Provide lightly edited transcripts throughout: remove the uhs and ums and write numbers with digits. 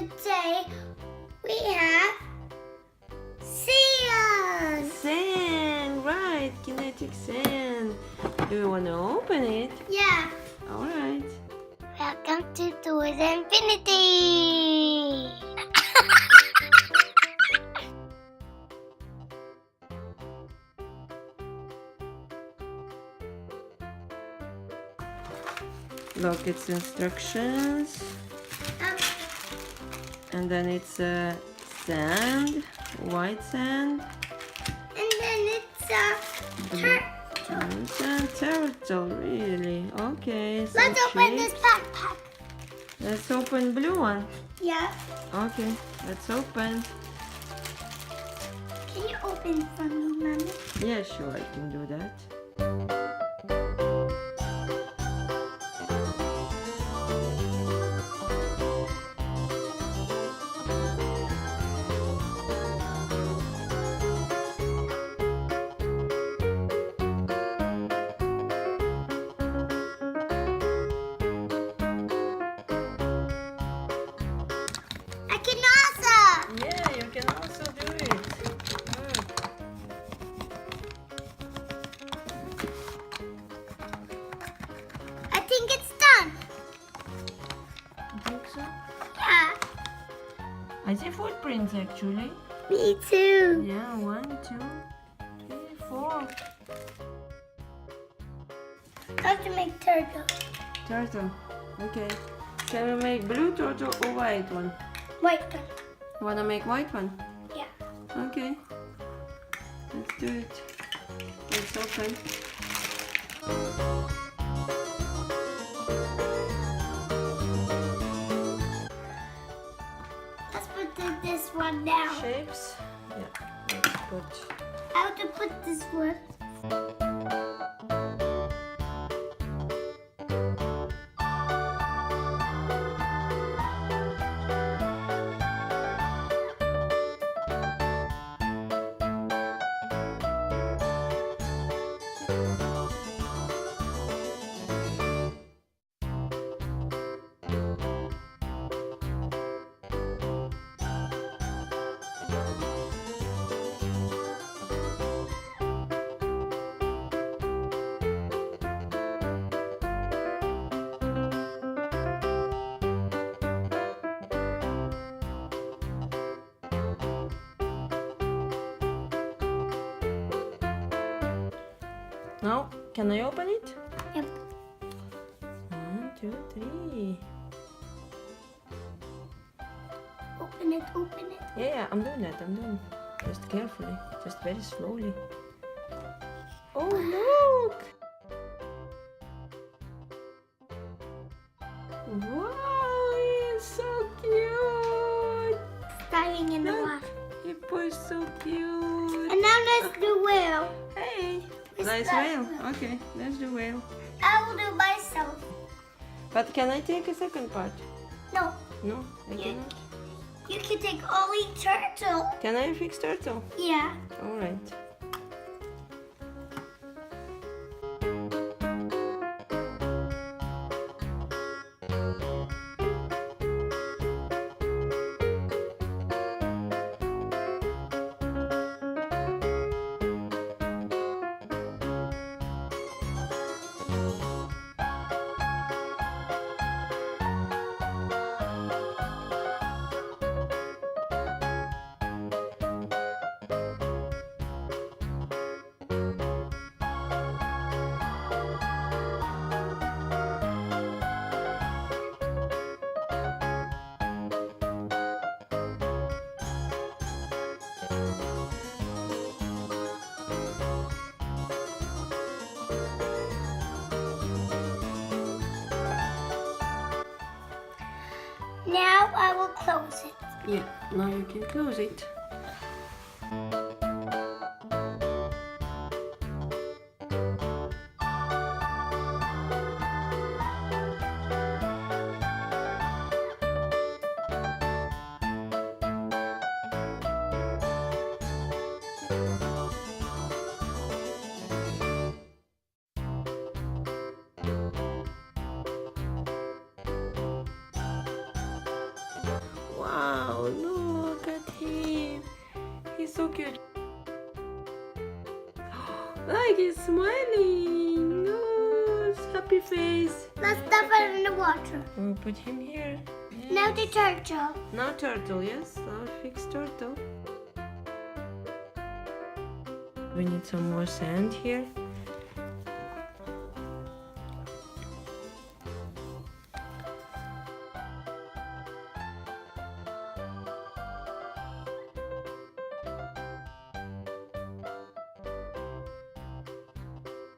today we have sand. Sand, right, kinetic sand. Do you want to open it? Yeah. All right. Welcome to Toys Infinity. Look, it's instructions. And then it's sand, white sand. And then it's Sand turtle, really? Okay. some let's open this shapes. backpack. Let's open blue one. Yeah. Okay, let's open. Can you open it for me, Mommy? Yeah, sure, I can do that. I can also. Yeah, you can also do it. Good. I think it's done. You think so? Yeah. I see footprints actually. Me too. Yeah, 1, 2, 3, 4. How to make turtle? Turtle. Okay. Can we make blue turtle or white one? White one. You wanna make white one? Yeah. Okay. Let's do it. Let's open. Let's put this one down. Shapes. Yeah. Let's put. How to put this one? Now, can I open it? Yep. 1, 2, 3. Open it. Open it. Yeah, I'm doing that. I'm doing. Just carefully. Just very slowly. Oh, look! Wow, it's so cute! Diving in the Look. water. Hippo is so cute. And now let's do whale. Hey, It's nice that whale. one. Okay, let's do whale. I will do myself. But can I take a second part? No, No, I Yeah. cannot. you can take only turtle. Can I fix turtle? Yeah. All right. Now I will close it. Yeah, now you can close it. Wow, look at him. He's so cute. Like he's smiling. Oh, his happy face. Let's stuff it in the water. We'll put him here. Now the turtle. Now turtle, yes. Now fix turtle. We need some more sand here.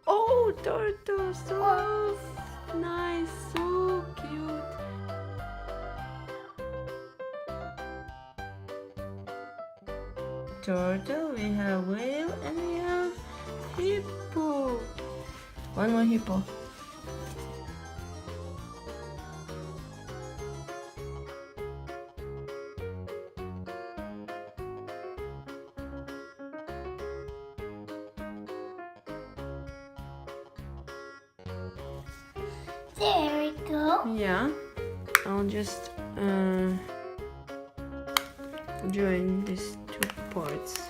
Oh, turtle, so nice, so cute. Turtle, we have whale, and we have hippo. One more hippo. There we go. Yeah, I'll just join these two parts.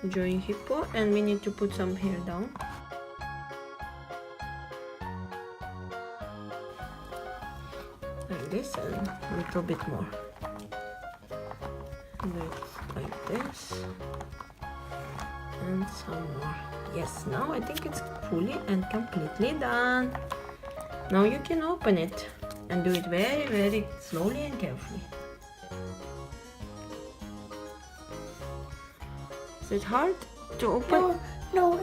Join hippo, and we need to put some hair down. Like this, and a little bit more. Do it like this, and some more. Yes, now I think it's fully and completely done. Now you can open it and do it very, very slowly and carefully. Is it hard to open? No.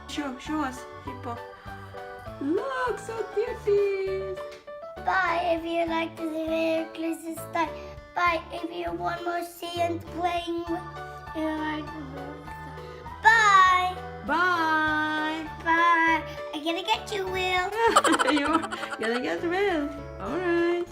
Show us, hippo. Look, so cute. Bye if you like this video, please subscribe. Bye if you want more sand playing with. Bye. Bye. Bye. I'm gonna get you, Will. You're gonna get red. Alright.